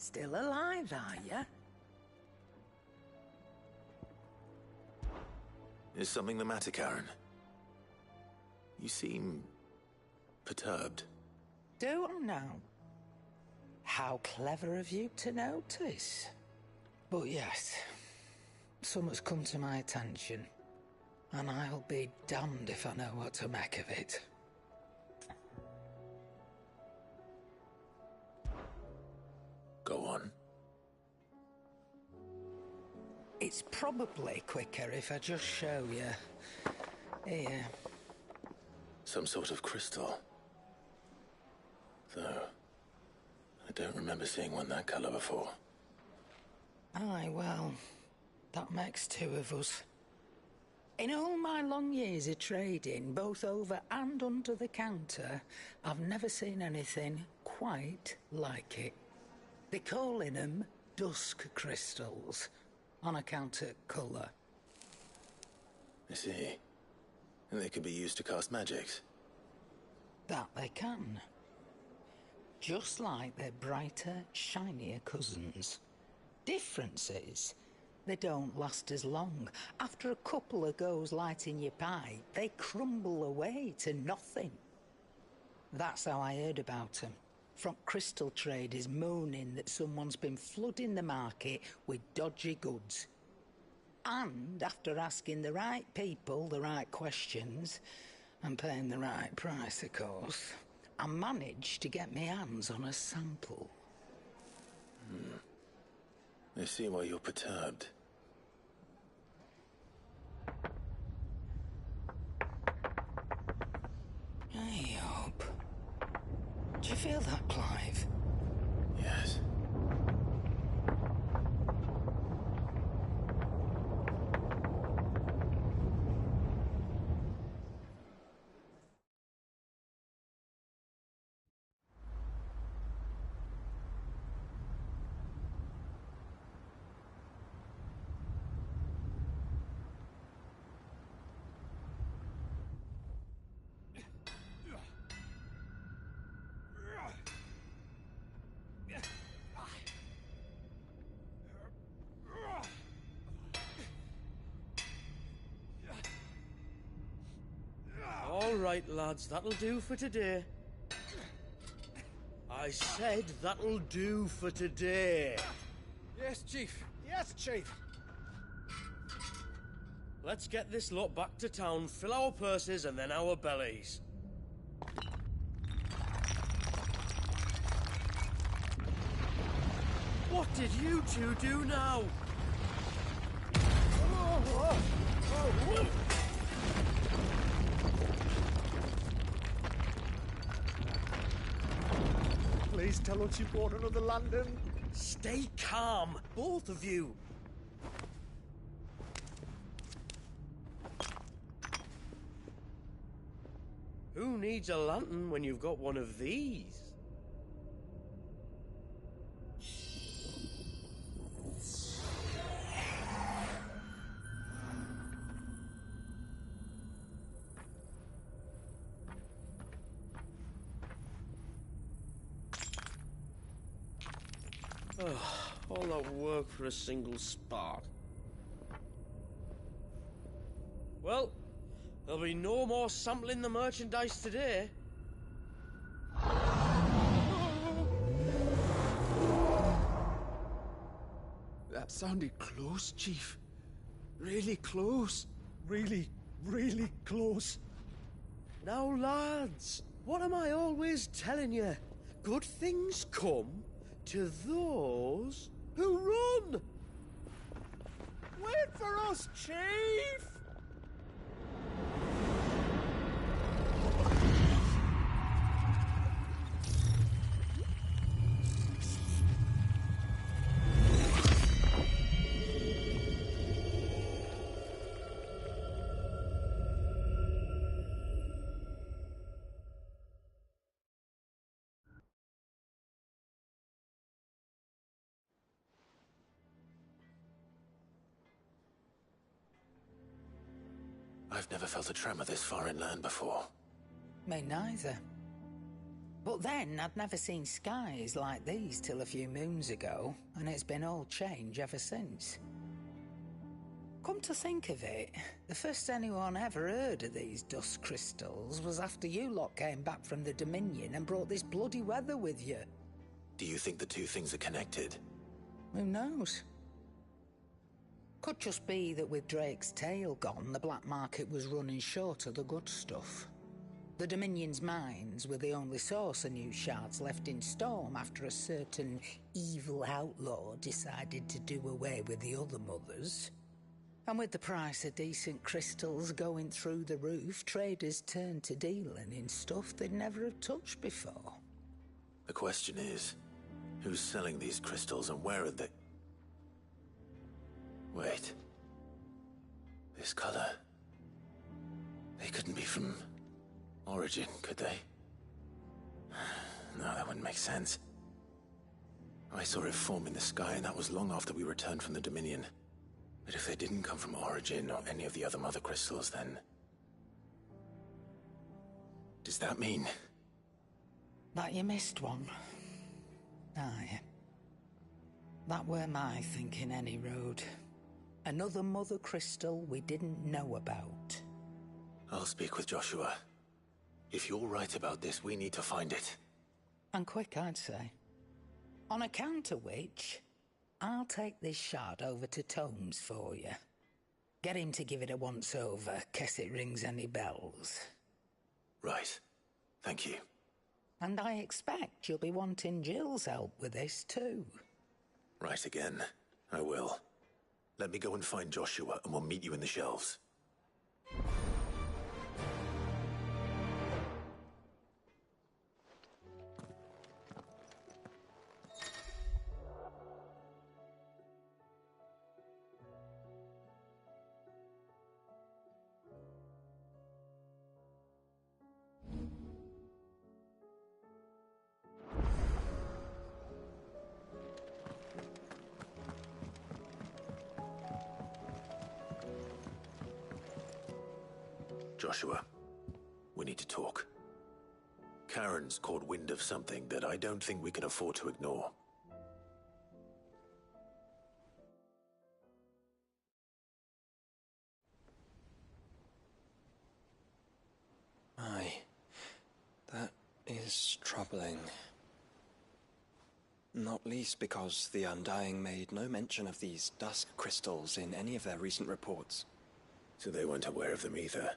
Still alive, are you? Is something the matter, Karen? You seem perturbed. Don't know. How clever of you to notice. But yes, something's come to my attention, and I'll be damned if I know what to make of it. Go on. It's probably quicker if I just show you. Here. Some sort of crystal. Though, I don't remember seeing one that colour before. Aye, well, that makes two of us. In all my long years of trading, both over and under the counter, I've never seen anything quite like it. They're calling them dusk crystals, on account of colour. I see. And they could be used to cast magics. That they can. Just like their brighter, shinier cousins. Difference is, they don't last as long. After a couple of goes lighting your pipe, they crumble away to nothing. That's how I heard about them. From crystal traders moaning that someone's been flooding the market with dodgy goods. And after asking the right people the right questions, and paying the right price, of course, I managed to get my hands on a sample. I see why you're perturbed. I hope. Do you feel that, Clive? Yes. All right, lads, that'll do for today. I said that'll do for today. Yes, Chief. Yes, Chief. Let's get this lot back to town, fill our purses and then our bellies. What did you two do now? Please tell us you bought another lantern. Stay calm, both of you. Who needs a lantern when you've got one of these? All that work for a single spark. Well, there'll be no more sampling the merchandise today. That sounded close, Chief. Really close. Really, really close. Now, lads, what am I always telling you? Good things come to those who run. Wait for us, Chief! I've never felt a tremor this far inland before. Me neither. But then I'd never seen skies like these till a few moons ago, and it's been all change ever since. Come to think of it, the first anyone ever heard of these dust crystals was after you lot came back from the Dominion and brought this bloody weather with you. Do you think the two things are connected? Who knows? Could just be that with Drake's tail gone, the black market was running short of the good stuff. The Dominion's mines were the only source of new shards left in Storm after a certain evil outlaw decided to do away with the other mothers. And with the price of decent crystals going through the roof, traders turned to dealing in stuff they'd never have touched before. The question is, who's selling these crystals and where are they? Wait. This color. They couldn't be from Origin, could they? No, that wouldn't make sense. I saw it form in the sky, and that was long after we returned from the Dominion. But if they didn't come from Origin or any of the other mother crystals, then... does that mean... That you missed one? Aye. That were my thinking any road. Another mother crystal we didn't know about. I'll speak with Joshua. If you're right about this, we need to find it. And quick, I'd say. On account of which, I'll take this shard over to Tomes for you. Get him to give it a once-over, case it rings any bells. Right. Thank you. And I expect you'll be wanting Jill's help with this too. Right again. I will. Let me go and find Joshua, and we'll meet you in the shelves. Joshua, we need to talk. Karen's caught wind of something that I don't think we can afford to ignore. Aye, that is troubling. Not least because the Undying made no mention of these dusk crystals in any of their recent reports. So they weren't aware of them either.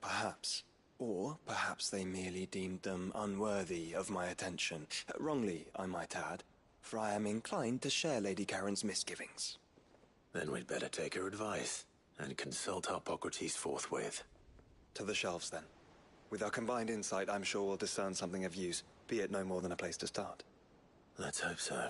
Perhaps. Or perhaps they merely deemed them unworthy of my attention. Wrongly, I might add, for I am inclined to share Lady Karen's misgivings. Then we'd better take her advice and consult Hippocrates forthwith. To the shelves, then. With our combined insight, I'm sure we'll discern something of use, be it no more than a place to start. Let's hope so.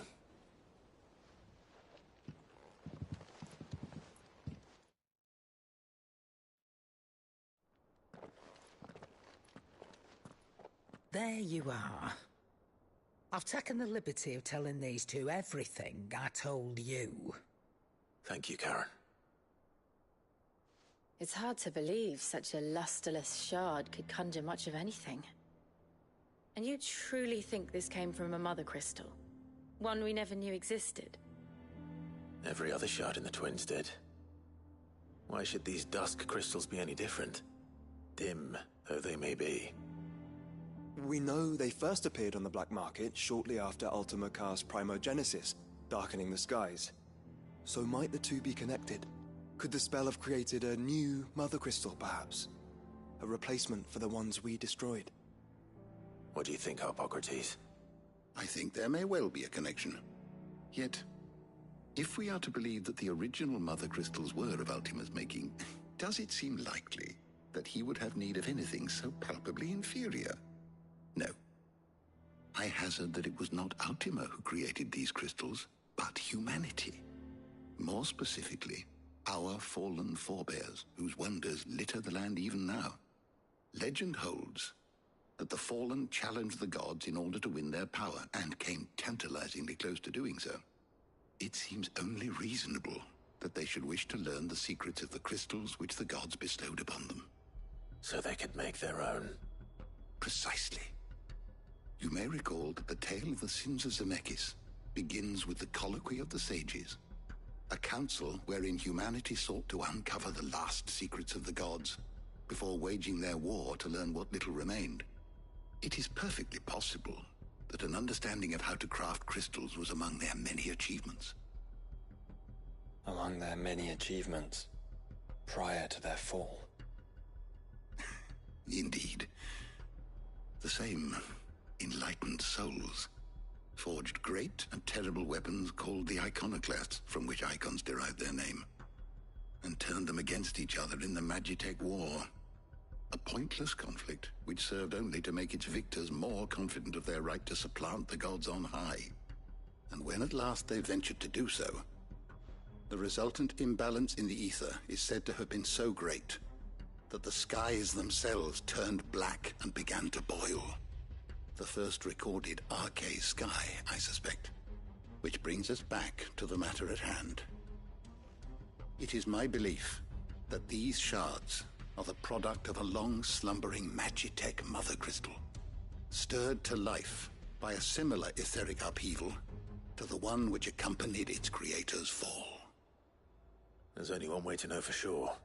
There you are. I've taken the liberty of telling these two everything I told you. Thank you, Karen. It's hard to believe such a lusterless shard could conjure much of anything. And you truly think this came from a mother crystal? One we never knew existed? Every other shard in the Twins did. Why should these dusk crystals be any different? Dim though they may be. We know they first appeared on the black market shortly after Ultima Car's primogenesis, darkening the skies. So might the two be connected? Could the spell have created a new mother crystal, perhaps? A replacement for the ones we destroyed? What do you think, Hippocrates? I think there may well be a connection. Yet, if we are to believe that the original mother crystals were of Ultima's making, does it seem likely that he would have need of anything so palpably inferior? No. I hazard that it was not Ultima who created these crystals, but humanity. More specifically, our fallen forebears, whose wonders litter the land even now. Legend holds that the fallen challenged the gods in order to win their power, and came tantalizingly close to doing so. It seems only reasonable that they should wish to learn the secrets of the crystals which the gods bestowed upon them. So they could make their own. Precisely. You may recall that the tale of the sins of Zemeckis begins with the colloquy of the sages, a council wherein humanity sought to uncover the last secrets of the gods before waging their war to learn what little remained. It is perfectly possible that an understanding of how to craft crystals was among their many achievements. Among their many achievements, prior to their fall. Indeed. The same enlightened souls forged great and terrible weapons called the iconoclasts, from which icons derived their name, and turned them against each other in the Magitech War. A pointless conflict which served only to make its victors more confident of their right to supplant the gods on high. And when at last they ventured to do so, the resultant imbalance in the ether is said to have been so great that the skies themselves turned black and began to boil. The first recorded Arche sky, I suspect. Which brings us back to the matter at hand. It is my belief that these shards are the product of a long-slumbering Magitech mother crystal, stirred to life by a similar etheric upheaval to the one which accompanied its creator's fall. There's only one way to know for sure.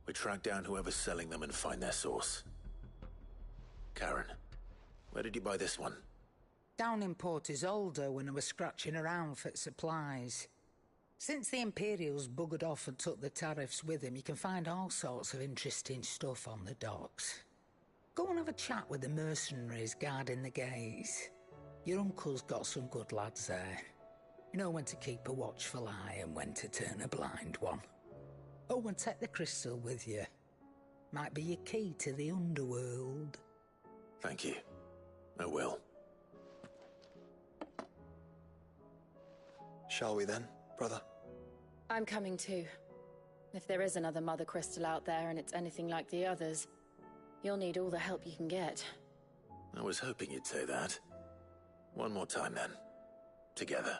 We track down whoever's selling them and find their source. Karen, where did you buy this one? Down in Port Isolde when I was scratching around for supplies. Since the Imperials buggered off and took the tariffs with them, you can find all sorts of interesting stuff on the docks. Go and have a chat with the mercenaries guarding the gates. Your uncle's got some good lads there. You know when to keep a watchful eye and when to turn a blind one. Oh, and take the crystal with you. Might be your key to the underworld. Thank you. I will. Shall we then, brother? I'm coming too. If there is another mother crystal out there and it's anything like the others, you'll need all the help you can get. I was hoping you'd say that. One more time then. Together.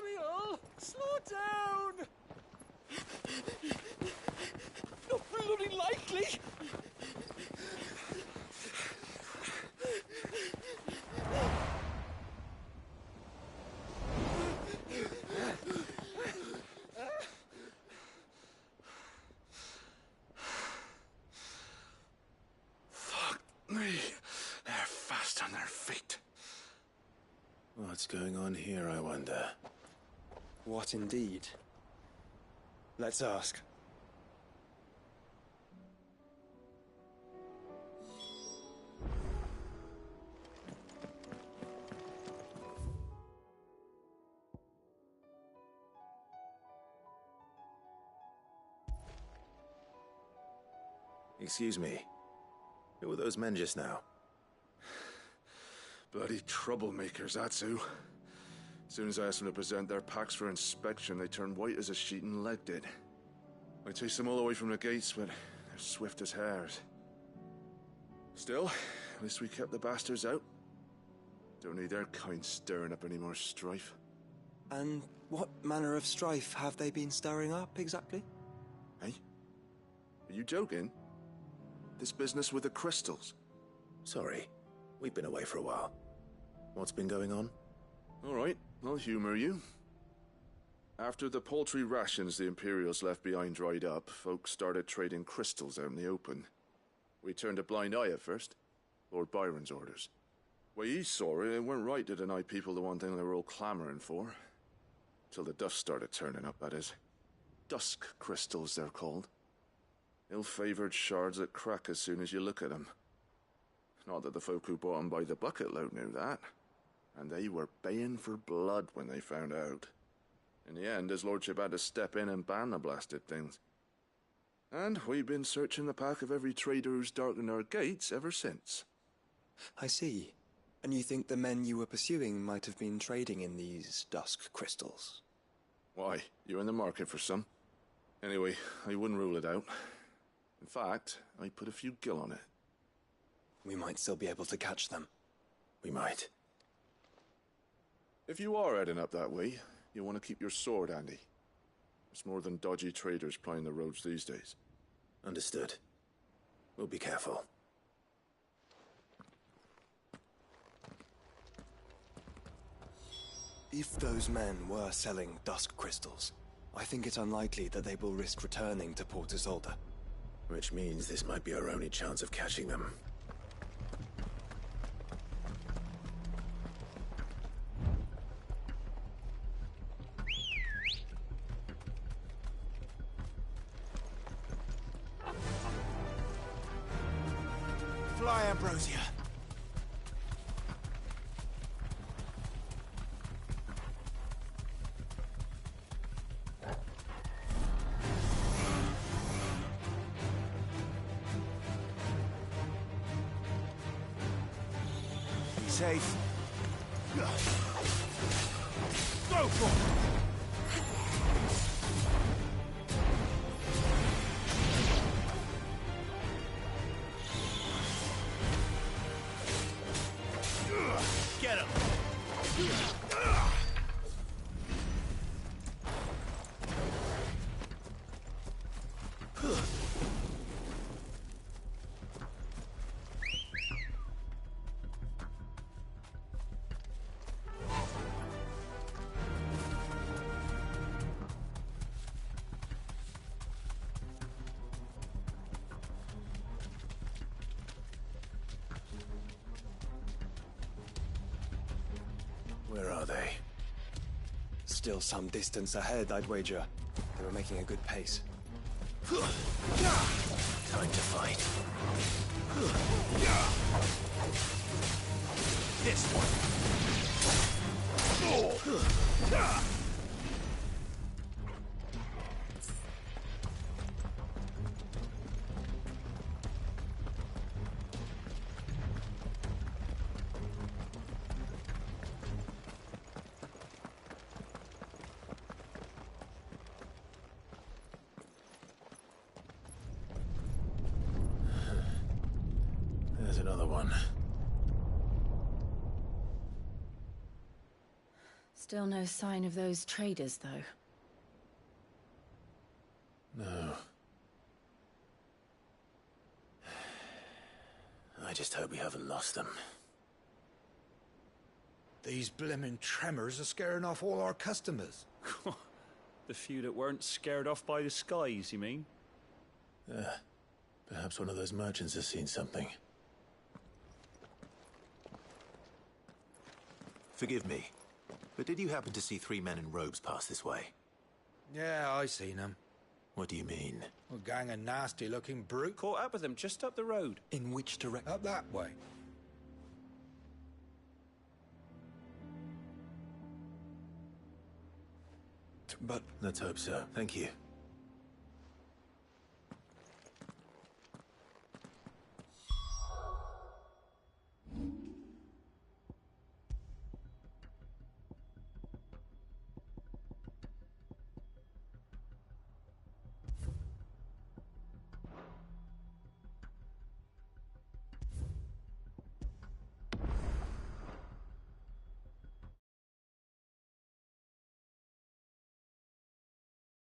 Samuel, slow down! Not bloody likely! Fuck me. They're fast on their feet. What's going on here, I wonder? What indeed? Let's ask. Excuse me. Who were those men just now? Bloody troublemakers, that's who. As soon as I asked them to present their packs for inspection, they turned white as a sheet and legged it. I chased them all away from the gates, but they're swift as hares. Still, at least we kept the bastards out. Don't need their kind stirring up any more strife. And what manner of strife have they been stirring up, exactly? Hey? Are you joking? This business with the crystals? Sorry. We've been away for a while. What's been going on? All right, I'll humor you. After the paltry rations the Imperials left behind dried up, folks started trading crystals out in the open. We turned a blind eye at first. Lord Byron's orders. Way he saw it, it weren't right to deny people the one thing they were all clamoring for. Till the dust started turning up, that is. dusk crystals, they're called. Ill-favored shards that crack as soon as you look at them. Not that the folk who bought them by the bucket-load knew that. And they were baying for blood when they found out. In the end, his lordship had to step in and ban the blasted things. And we've been searching the pack of every trader who's darkened our gates ever since. I see. And you think the men you were pursuing might have been trading in these dusk crystals? Why, you're in the market for some. Anyway, I wouldn't rule it out. In fact, I put a few gil on it. We might still be able to catch them. We might. If you are heading up that way, you want to keep your sword handy. There's more than dodgy traders plying the roads these days. Understood. We'll be careful. If those men were selling dusk crystals, I think it's unlikely that they will risk returning to Port Isolde. Which means this might be our only chance of catching them. Fly, Ambrosia! Safe. Go for it! Get him! Where are they? Still some distance ahead, I'd wager. They were making a good pace. Time to fight. This one. There's another one. Still no sign of those traders, though. No. I just hope we haven't lost them. These blimmin' tremors are scaring off all our customers. The few that weren't scared off by the skies, you mean? Perhaps one of those merchants has seen something. Forgive me, but did you happen to see 3 men in robes pass this way? Yeah, I seen them. What do you mean? A gang of nasty-looking brute. Caught up with them just up the road. In which direction? Up that way. But Let's hope so. Thank you.